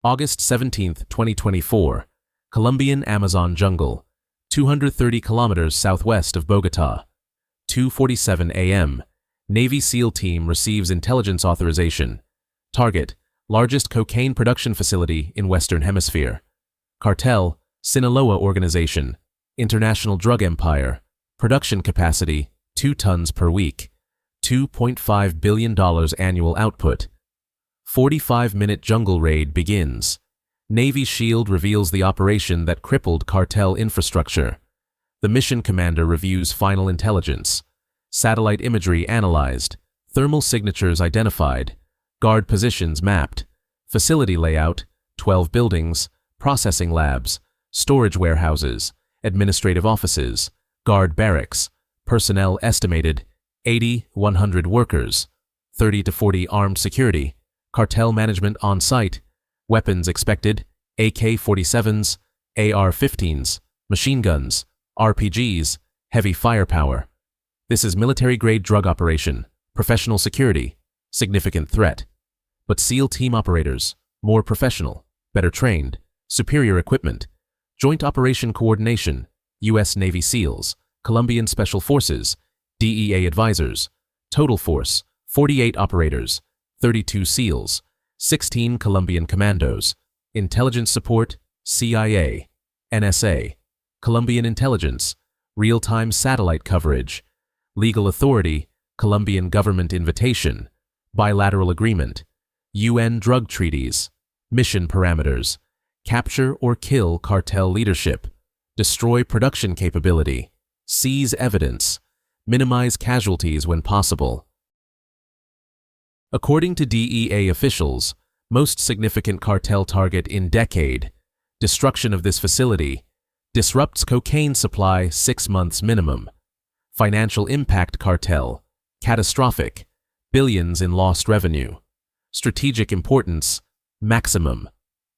August 17, 2024. Colombian Amazon jungle, 230 kilometers southwest of Bogota. 2:47 a.m. Navy SEAL team receives intelligence authorization. Target: largest cocaine production facility in Western Hemisphere. Cartel: Sinaloa organization, international drug empire. Production capacity: 2 tons per week. $2.5 billion annual output. 45-minute jungle raid begins. Navy SHIELD reveals the operation that crippled cartel infrastructure. The mission commander reviews final intelligence. Satellite imagery analyzed. Thermal signatures identified. Guard positions mapped. Facility layout: 12 buildings, processing labs, storage warehouses, administrative offices, guard barracks. Personnel estimated: 80-100 workers. 30 to 40 armed security. Cartel management on site. Weapons expected: AK-47s, AR-15s, machine guns, RPGs, heavy firepower. This is military-grade drug operation, professional security, significant threat. But SEAL team operators: more professional, better trained, superior equipment. Joint operation coordination: U.S. Navy SEALs, Colombian Special Forces, DEA advisors. Total force: 48 operators, 32 SEALs, 16 Colombian commandos. Intelligence support: CIA, NSA, Colombian intelligence, real-time satellite coverage. Legal authority: Colombian government invitation, bilateral agreement, UN drug treaties. Mission parameters: capture or kill cartel leadership, destroy production capability, seize evidence, minimize casualties when possible. According to DEA officials, most significant cartel target in decade. Destruction of this facility disrupts cocaine supply 6 months minimum. Financial impact: cartel, catastrophic, billions in lost revenue. Strategic importance: maximum.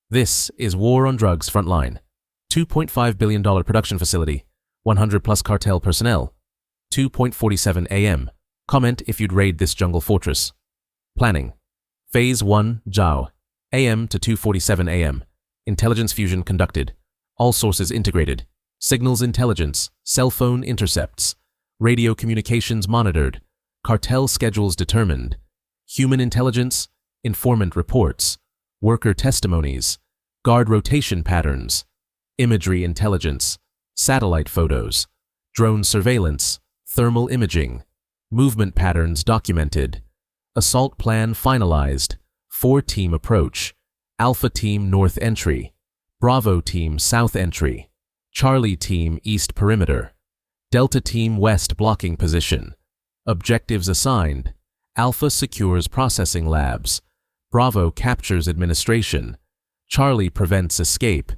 This is war on drugs frontline. $2.5 billion production facility, 100+ cartel personnel. 2:47 a.m. Comment if you'd raid this jungle fortress. Planning. Phase 1, JAO, AM to 2:47 a.m. Intelligence fusion conducted. All sources integrated. Signals intelligence, cell phone intercepts. Radio communications monitored. Cartel schedules determined. Human intelligence, informant reports. Worker testimonies. Guard rotation patterns. Imagery intelligence. Satellite photos. Drone surveillance. Thermal imaging. Movement patterns documented. Assault plan finalized. 4-team approach. Alpha team north entry. Bravo team south entry. Charlie team east perimeter. Delta team west blocking position. Objectives assigned: Alpha secures processing labs. Bravo captures administration. Charlie prevents escape.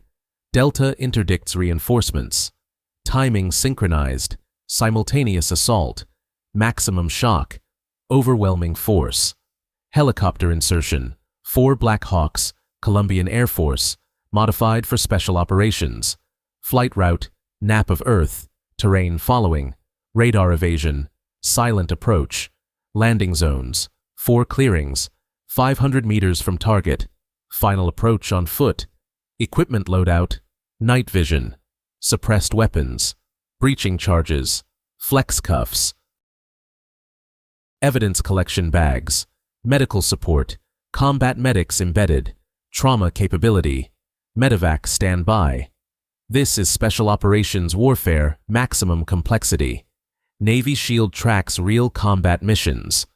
Delta interdicts reinforcements. Timing synchronized. Simultaneous assault. Maximum shock. Overwhelming force. Helicopter insertion: 4 Black Hawks, Colombian Air Force, modified for special operations. Flight route: nap of Earth. Terrain following. Radar evasion. Silent approach. Landing zones: 4 clearings, 500 meters from target. Final approach on foot. Equipment loadout: night vision. Suppressed weapons. Breaching charges. Flex cuffs. Evidence collection bags. Medical support. Combat medics embedded. Trauma capability. Medevac standby. This is Special Operations Warfare, maximum complexity. Navy SHIELD tracks real combat missions.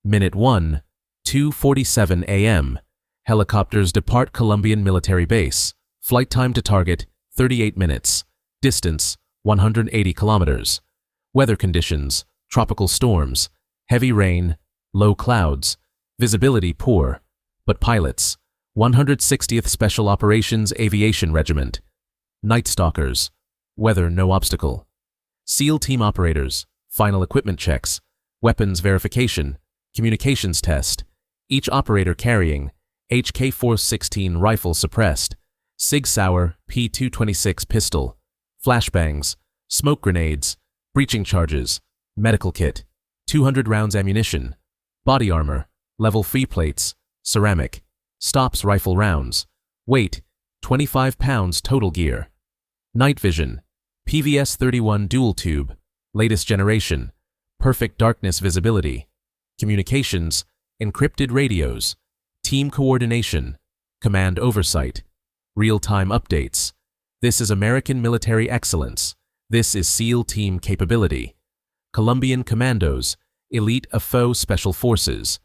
Minute 1, 2:47 a.m. Helicopters depart Colombian military base. Flight time to target: 38 minutes. Distance: 180 kilometers. Weather conditions: tropical storms, heavy rain, low clouds, visibility poor. But pilots: 160th Special Operations Aviation Regiment. Night Stalkers. Weather no obstacle. SEAL team operators. Final equipment checks. Weapons verification. Communications test. Each operator carrying HK-416 rifle suppressed. Sig Sauer P226 pistol. Flashbangs. Smoke grenades. Breaching charges. Medical kit. 200 rounds ammunition. Body armor. Level free plates. Ceramic. Stops rifle rounds. Weight, 25 pounds total gear. Night vision, PVS-31 dual tube, latest generation, perfect darkness visibility. Communications, encrypted radios. Team coordination, command oversight, real-time updates. This is American military excellence. This is SEAL team capability. Colombian commandos, elite AFO special forces.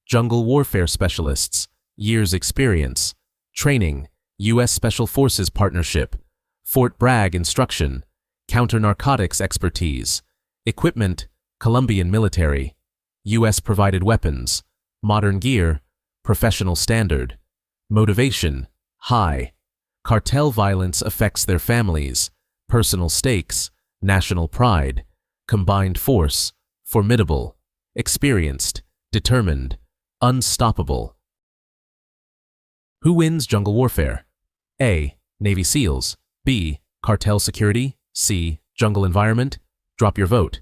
Jungle warfare specialists, years experience. Training, U.S. Special Forces partnership. Fort Bragg instruction, counter-narcotics expertise. Equipment, Colombian military. U.S. provided weapons. Modern gear, professional standard. Motivation, high. Cartel violence affects their families. Personal stakes, national pride. Combined force, formidable. Experienced, determined, unstoppable. Who wins jungle warfare? A. Navy SEALs. B. Cartel security. C. Jungle environment. Drop your vote.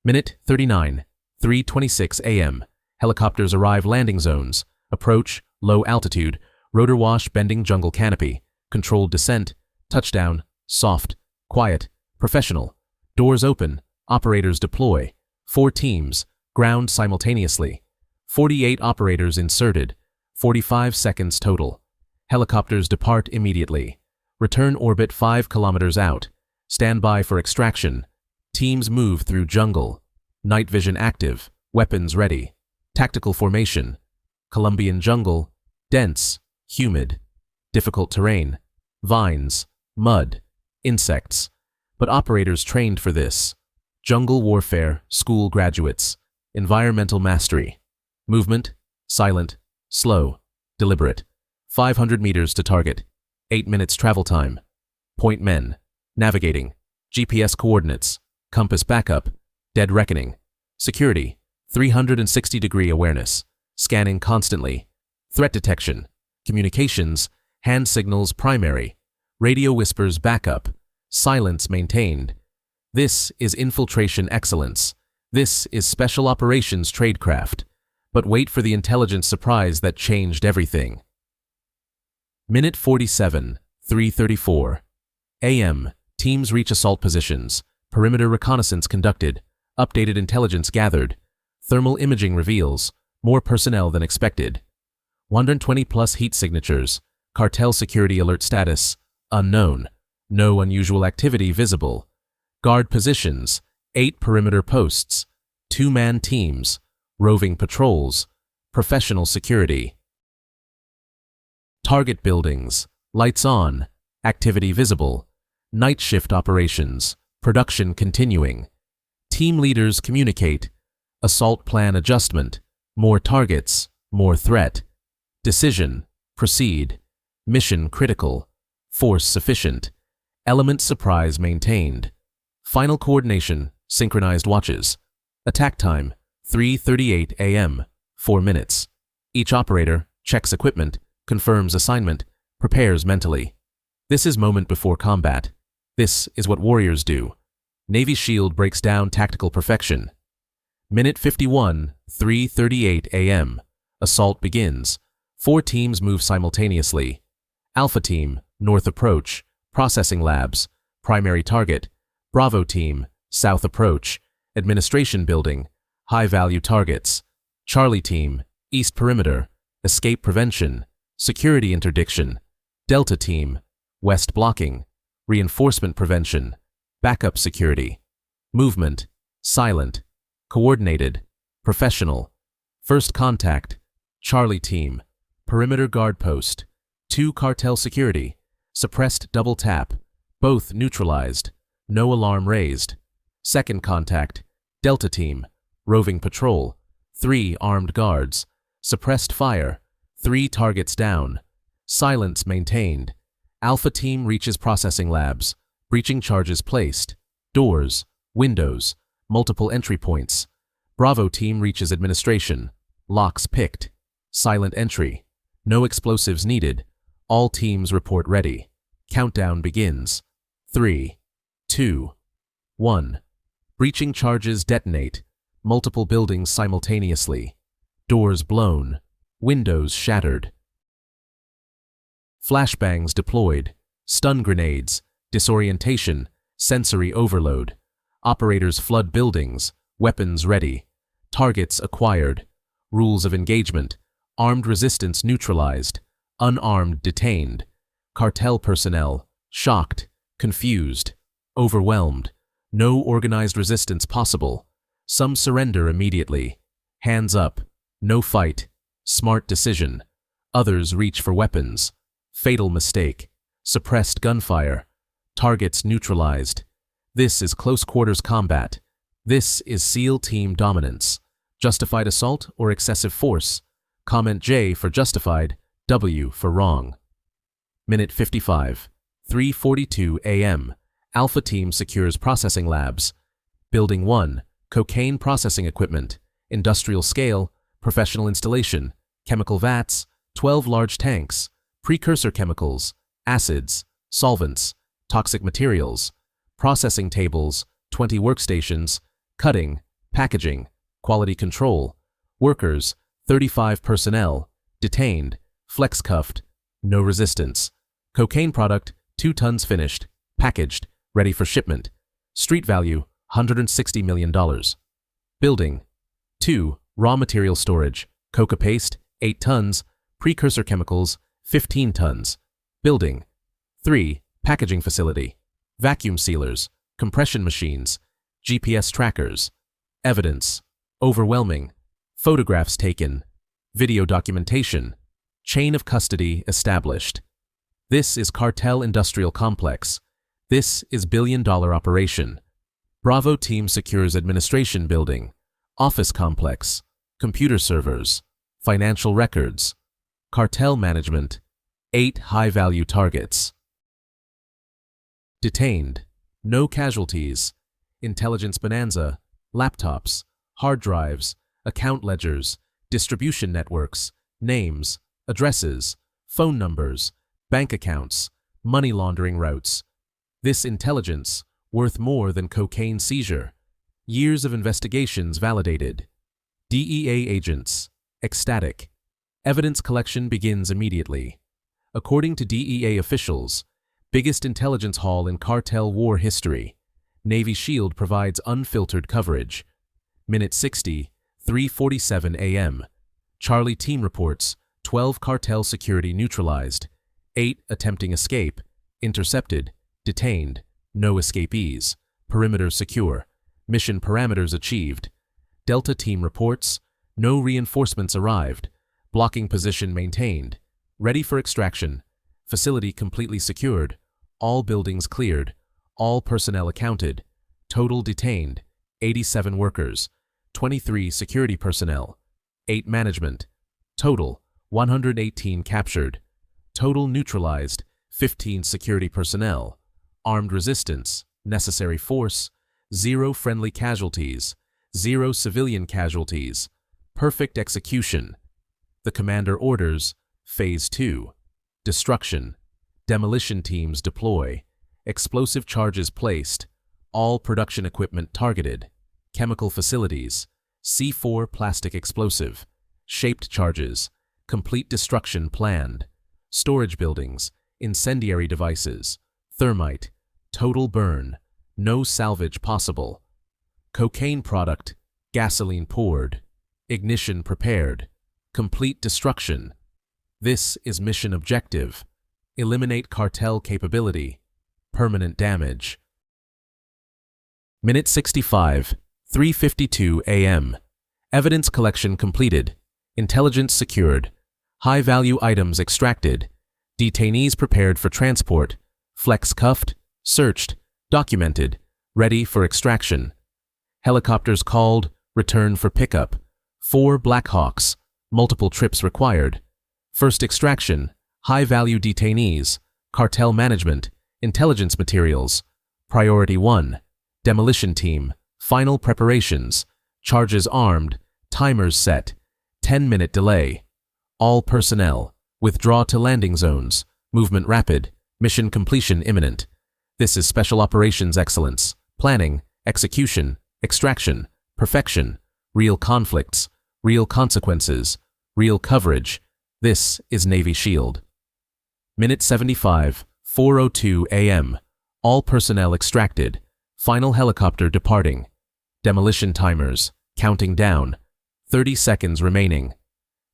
Minute 39, 3:26 a.m. Helicopters arrive landing zones. Approach, low altitude, rotor wash bending jungle canopy. Controlled descent, touchdown, soft, quiet, professional. Doors open, operators deploy. 4 teams, ground simultaneously. 48 operators inserted. 45 seconds total. Helicopters depart immediately. Return orbit 5 kilometers out. Stand by for extraction. Teams move through jungle. Night vision active. Weapons ready. Tactical formation. Colombian jungle. Dense. Humid. Difficult terrain. Vines. Mud. Insects. But operators trained for this. Jungle warfare. School graduates. Environmental mastery. Movement. Silent. Slow. Deliberate. 500 meters to target. 8 minutes travel time. Point men. Navigating. GPS coordinates. Compass backup. Dead reckoning. Security. 360-degree awareness. Scanning constantly. Threat detection. Communications. Hand signals primary. Radio whispers backup. Silence maintained. This is infiltration excellence. This is special operations tradecraft. But wait for the intelligence surprise that changed everything. Minute 47, 3:34 a.m. Teams reach assault positions. Perimeter reconnaissance conducted. Updated intelligence gathered. Thermal imaging reveals more personnel than expected. 120+ heat signatures. Cartel security alert status unknown. No unusual activity visible. Guard positions 8 perimeter posts. 2-man teams. Roving patrols. Professional security. Target buildings. Lights on. Activity visible. Night shift operations. Production continuing. Team leaders communicate. Assault plan adjustment. More targets. More threat. Decision. Proceed. Mission critical. Force sufficient. Element surprise maintained. Final coordination. Synchronized watches. Attack time. 3:38 a.m. 4 minutes. Each operator checks equipment, confirms assignment, prepares mentally. This is moment before combat. This is what warriors do. Navy SHIELD breaks down tactical perfection. Minute 51, 3:38 a.m. Assault begins. 4 teams move simultaneously. Alpha Team, North Approach, Processing Labs, Primary Target. Bravo Team, South Approach, Administration Building, High-Value Targets. Charlie Team, East Perimeter, Escape Prevention, Security Interdiction. Delta Team, West Blocking, Reinforcement Prevention, Backup Security. Movement, silent, coordinated, professional. First Contact, Charlie Team, Perimeter Guard Post, 2 Cartel Security, Suppressed Double Tap, both neutralized, no alarm raised. Second Contact, Delta Team, Roving Patrol, 3 Armed Guards, Suppressed Fire, 3 targets down. Silence maintained. Alpha Team reaches Processing Labs, breaching charges placed. Doors, windows, multiple entry points. Bravo Team reaches Administration. Locks picked. Silent entry. No explosives needed. All teams report ready. Countdown begins. 3, 2, 1. Breaching charges detonate. Multiple buildings simultaneously. Doors blown. Windows shattered. Flashbangs deployed. Stun grenades. Disorientation. Sensory overload. Operators flood buildings. Weapons ready. Targets acquired. Rules of engagement. Armed resistance neutralized. Unarmed detained. Cartel personnel. Shocked. Confused. Overwhelmed. No organized resistance possible. Some surrender immediately. Hands up. No fight. Smart decision. Others reach for weapons. Fatal mistake. Suppressed gunfire. Targets neutralized. This is close quarters combat. This is SEAL team dominance. Justified assault or excessive force? Comment J for justified, W for wrong. Minute 55. 3:42 a.m. Alpha team secures processing labs. Building 1. Cocaine processing equipment. Industrial scale. Professional installation. Chemical vats. 12 large tanks. Precursor chemicals. Acids. Solvents. Toxic materials. Processing tables. 20 workstations. Cutting. Packaging. Quality control. Workers. 35 personnel. Detained. Flex cuffed. No resistance. Cocaine product. 2 tons finished. Packaged. Ready for shipment. Street value. $160 million. Building. 2. Raw material storage. Coca paste. 8 tons. Precursor chemicals. 15 tons. Building. 3. Packaging facility. Vacuum sealers. Compression machines. GPS trackers. Evidence. Overwhelming. Photographs taken. Video documentation. Chain of custody established. This is Cartel Industrial Complex. This is billion-dollar operation. Bravo team secures administration building. Office complex. Computer servers. Financial records. Cartel management. 8 high-value targets. Detained. No casualties. Intelligence bonanza. Laptops. Hard drives. Account ledgers. Distribution networks. Names. Addresses. Phone numbers. Bank accounts. Money laundering routes. This intelligence, worth more than cocaine seizure. Years of investigations validated. DEA agents. Ecstatic. Evidence collection begins immediately. According to DEA officials, biggest intelligence haul in cartel war history. Navy SEAL provides unfiltered coverage. Minute 60, 3:47 a.m. Charlie team reports 12 cartel security neutralized. 8 attempting escape. Intercepted. Detained. No escapees. Perimeter secure. Mission parameters achieved. Delta team reports no reinforcements arrived. Blocking position maintained. Ready for extraction. Facility completely secured. All buildings cleared. All personnel accounted. Total detained. 87 workers. 23 security personnel. 8 management. Total 118 captured. Total neutralized. 15 security personnel. Armed resistance. Necessary force. 0 friendly casualties. 0 civilian casualties. Perfect execution. The commander orders. Phase 2. Destruction. Demolition teams deploy. Explosive charges placed. All production equipment targeted. Chemical facilities. C4 plastic explosive. Shaped charges. Complete destruction planned. Storage buildings. Incendiary devices. Thermite. Total burn. No salvage possible. Cocaine product. Gasoline poured. Ignition prepared. Complete destruction. This is mission objective. Eliminate cartel capability. Permanent damage. Minute 65, 3:52 a.m. Evidence collection completed. Intelligence secured. High-value items extracted. Detainees prepared for transport. Flex cuffed, searched, documented, ready for extraction. Helicopters called, return for pickup. 4 Black Hawks, multiple trips required. First extraction, high-value detainees, cartel management, intelligence materials. Priority 1, demolition team, final preparations, charges armed, timers set, 10-minute delay. All personnel, withdraw to landing zones, movement rapid, mission completion imminent. This is Special Operations Excellence, planning, execution, extraction, perfection, real conflicts, real consequences, real coverage. This is Navy SEAL. Minute 75, 4:02 a.m. All personnel extracted. Final helicopter departing. Demolition timers, counting down. 30 seconds remaining.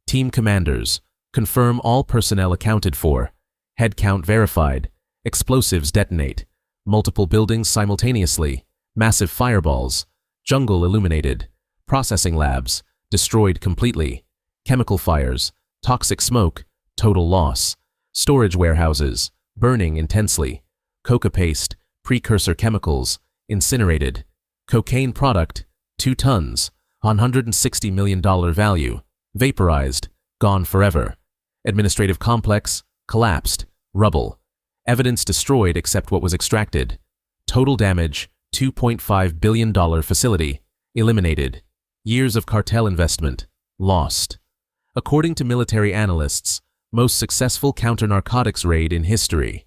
Team commanders, confirm all personnel accounted for. Head count verified. Explosives detonate. Multiple buildings simultaneously. Massive fireballs. Jungle illuminated. Processing labs, destroyed completely. Chemical fires, toxic smoke, total loss. Storage warehouses, burning intensely. Coca paste, precursor chemicals, incinerated. Cocaine product, 2 tons, $160 million value. Vaporized, gone forever. Administrative complex, collapsed, rubble. Evidence destroyed except what was extracted. Total damage, $2.5 billion facility, eliminated. Years of cartel investment, lost. According to military analysts, most successful counter-narcotics raid in history.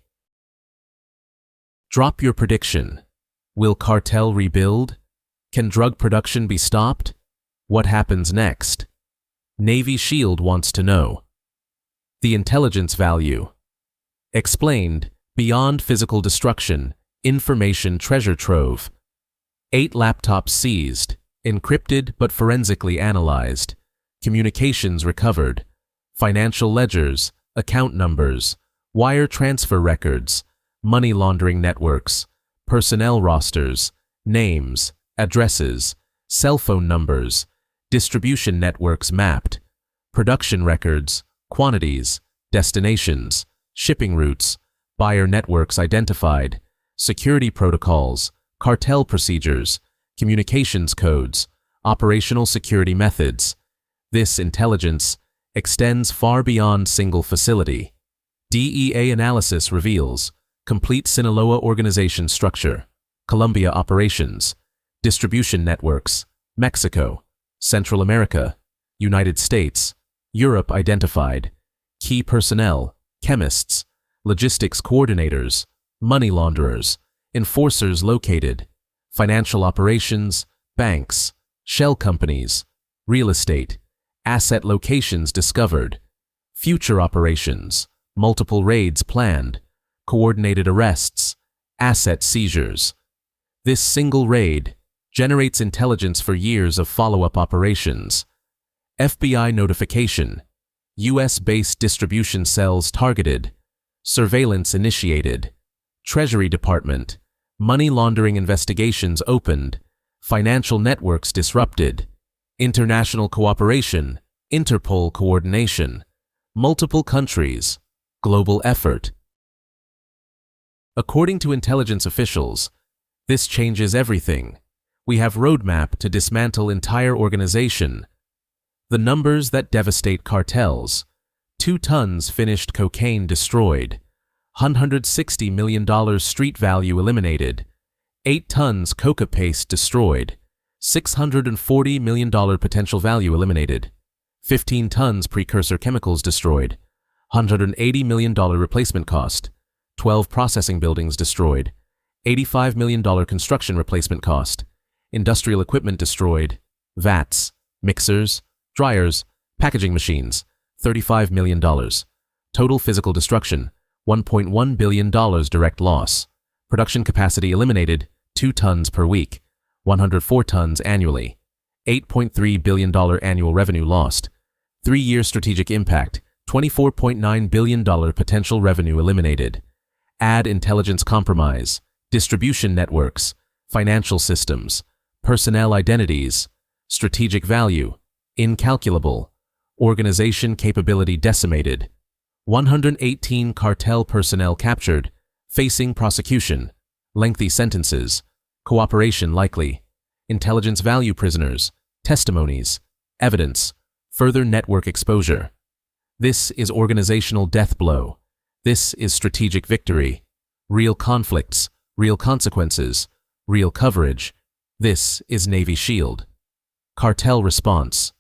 Drop your prediction. Will cartel rebuild? Can drug production be stopped? What happens next? Navy SEAL wants to know. The intelligence value. Explained, beyond physical destruction, information treasure trove. 8 laptops seized, encrypted but forensically analyzed. Communications recovered. Financial ledgers, account numbers, wire transfer records, money laundering networks, personnel rosters, names, addresses, cell phone numbers, distribution networks mapped, production records, quantities, destinations, shipping routes, buyer networks identified, security protocols, cartel procedures, communications codes, operational security methods. This intelligence extends far beyond single facility. DEA analysis reveals complete Sinaloa organization structure, Colombia operations, distribution networks, Mexico, Central America, United States, Europe identified, key personnel, chemists, logistics coordinators, money launderers, enforcers located, financial operations, banks, shell companies, real estate, asset locations discovered, future operations, multiple raids planned, coordinated arrests, asset seizures. This single raid generates intelligence for years of follow-up operations. FBI notification, U.S.-based distribution cells targeted, surveillance initiated, Treasury Department, money laundering investigations opened, financial networks disrupted, international cooperation, Interpol coordination, multiple countries, global effort. According to intelligence officials, this changes everything. We have roadmap to dismantle entire organization. The numbers that devastate cartels: 2 tons finished cocaine destroyed, $160 million street value eliminated, 8 tons coca paste destroyed, $640 million potential value eliminated, 15 tons precursor chemicals destroyed, $180 million replacement cost, 12 processing buildings destroyed, $85 million construction replacement cost, industrial equipment destroyed, vats, mixers, dryers, packaging machines, $35 million. Total physical destruction, $1.1 billion direct loss. Production capacity eliminated, 2 tons per week, 104 tons annually. $8.3 billion annual revenue lost. 3-year strategic impact, $24.9 billion potential revenue eliminated. Add intelligence compromise, distribution networks, financial systems, personnel identities, strategic value, incalculable, organization capability decimated. 118 cartel personnel captured, facing prosecution, lengthy sentences, cooperation likely, intelligence value prisoners, testimonies, evidence, further network exposure. This is organizational death blow. This is strategic victory. Real conflicts, real consequences, real coverage. This is Navy SEAL. Cartel response.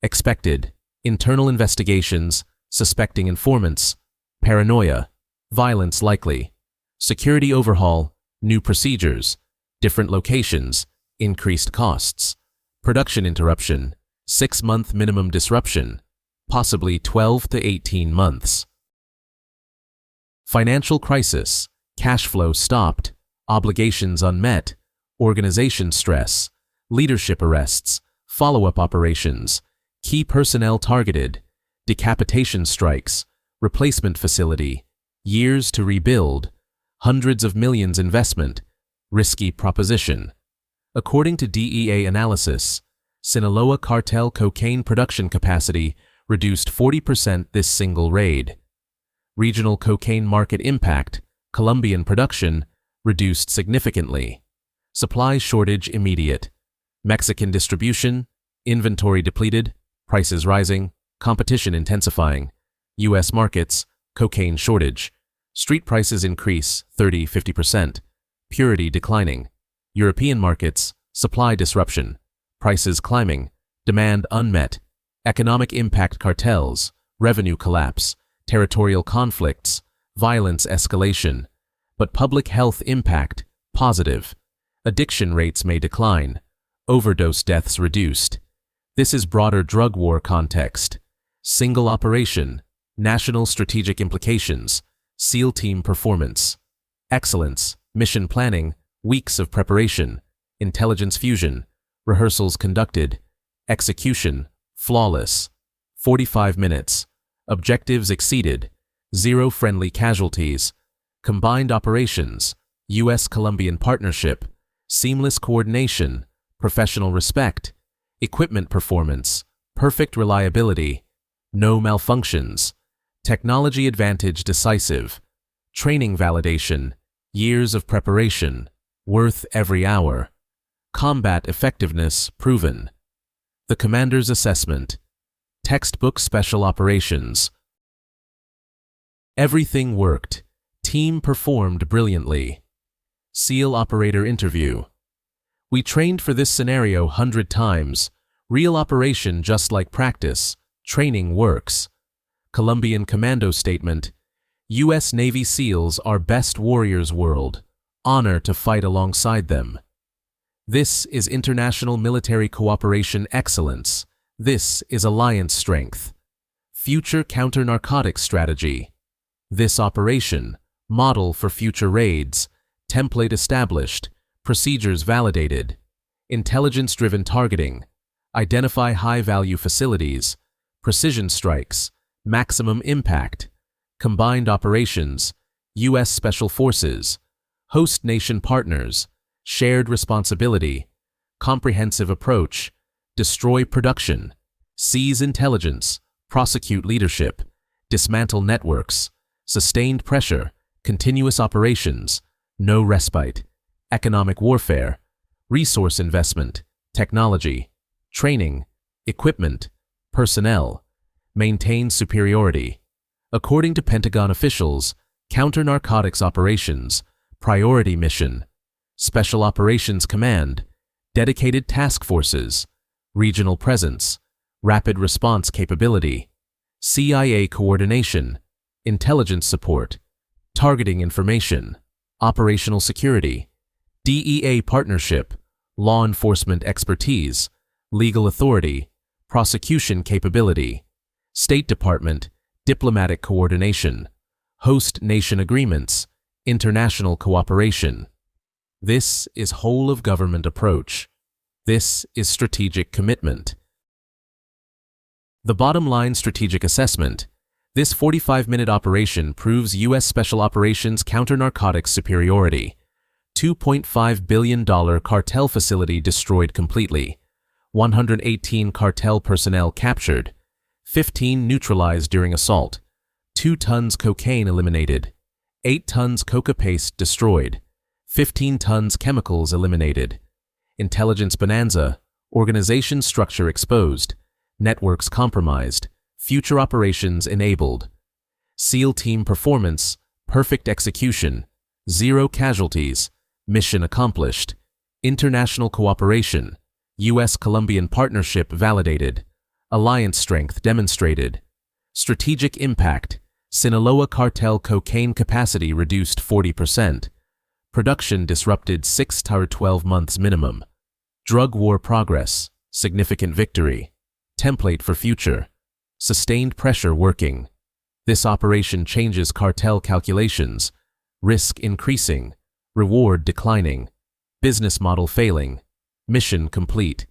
Expected. Internal investigations, suspecting informants, paranoia, violence likely. Security overhaul, new procedures, different locations, increased costs. Production interruption, 6-month minimum disruption, possibly 12 to 18 months. Financial crisis, cash flow stopped, obligations unmet, organization stress, leadership arrests, follow-up operations, key personnel targeted, decapitation strikes, replacement facility, years to rebuild, hundreds of millions investment, risky proposition. According to DEA analysis, Sinaloa cartel cocaine production capacity reduced 40% this single raid. Regional cocaine market impact, Colombian production, reduced significantly. Supply shortage immediate. Mexican distribution, inventory depleted, prices rising, competition intensifying. U.S. markets, cocaine shortage. Street prices increase 30–50%. Purity declining. European markets, supply disruption. Prices climbing. Demand unmet. Economic impact cartels, revenue collapse, territorial conflicts, violence escalation. But public health impact, positive. Addiction rates may decline. Overdose deaths reduced. This is broader drug war context. Single operation, national strategic implications, SEAL team performance. Excellence, mission planning, weeks of preparation, intelligence fusion, rehearsals conducted, execution, flawless. 45 minutes. Objectives exceeded. 0 friendly casualties. Combined operations, U.S.-Colombian partnership, seamless coordination, professional respect, equipment performance, perfect reliability, no malfunctions, technology advantage decisive, training validation, years of preparation, worth every hour, combat effectiveness proven. The commander's assessment, textbook special operations. Everything worked. Team performed brilliantly. SEAL operator interview. We trained for this scenario 100 times. Real operation just like practice. Training works. Colombian commando statement. U.S. Navy SEALs are best warriors world. Honor to fight alongside them. This is international military cooperation excellence. This is alliance strength. Future counter-narcotics strategy. This operation. Model for future raids, template established, procedures validated, intelligence-driven targeting, identify high-value facilities, precision strikes, maximum impact, combined operations, U.S. Special Forces, host nation partners, shared responsibility, comprehensive approach, destroy production, seize intelligence, prosecute leadership, dismantle networks, sustained pressure, continuous operations, no respite, economic warfare, resource investment, technology, training, equipment, personnel, maintain superiority. According to Pentagon officials, counter-narcotics operations, priority mission, Special Operations Command, dedicated task forces, regional presence, rapid response capability, CIA coordination, intelligence support, targeting information, operational security, DEA partnership, law enforcement expertise, legal authority, prosecution capability, State Department, diplomatic coordination, host nation agreements, international cooperation. This is whole-of-government approach. This is strategic commitment. The bottom-line strategic assessment. This 45-minute operation proves U.S. Special Operations counter-narcotics superiority. $2.5 billion cartel facility destroyed completely. 118 cartel personnel captured. 15 neutralized during assault. 2 tons cocaine eliminated. 8 tons coca paste destroyed. 15 tons chemicals eliminated. Intelligence bonanza. Organization structure exposed. Networks compromised. Future operations enabled. SEAL team performance, perfect execution, 0 casualties, mission accomplished. International cooperation, U.S.-Colombian partnership validated. Alliance strength demonstrated. Strategic impact, Sinaloa cartel cocaine capacity reduced 40%. Production disrupted 6 to 12 months minimum. Drug war progress, significant victory. Template for future. Sustained pressure working. This operation changes cartel calculations, risk increasing, reward declining, business model failing, mission complete,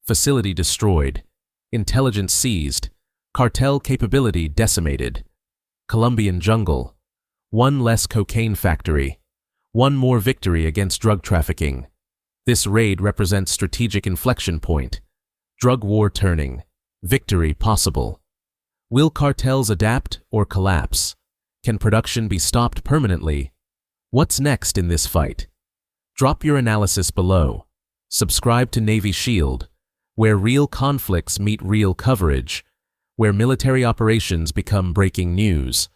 facility destroyed, intelligence seized, cartel capability decimated. Colombian jungle, one less cocaine factory, one more victory against drug trafficking. This raid represents strategic inflection point, drug war turning, victory possible. Will cartels adapt or collapse? Can production be stopped permanently? What's next in this fight? Drop your analysis below. Subscribe to Navy Shield, where real conflicts meet real coverage, where military operations become breaking news.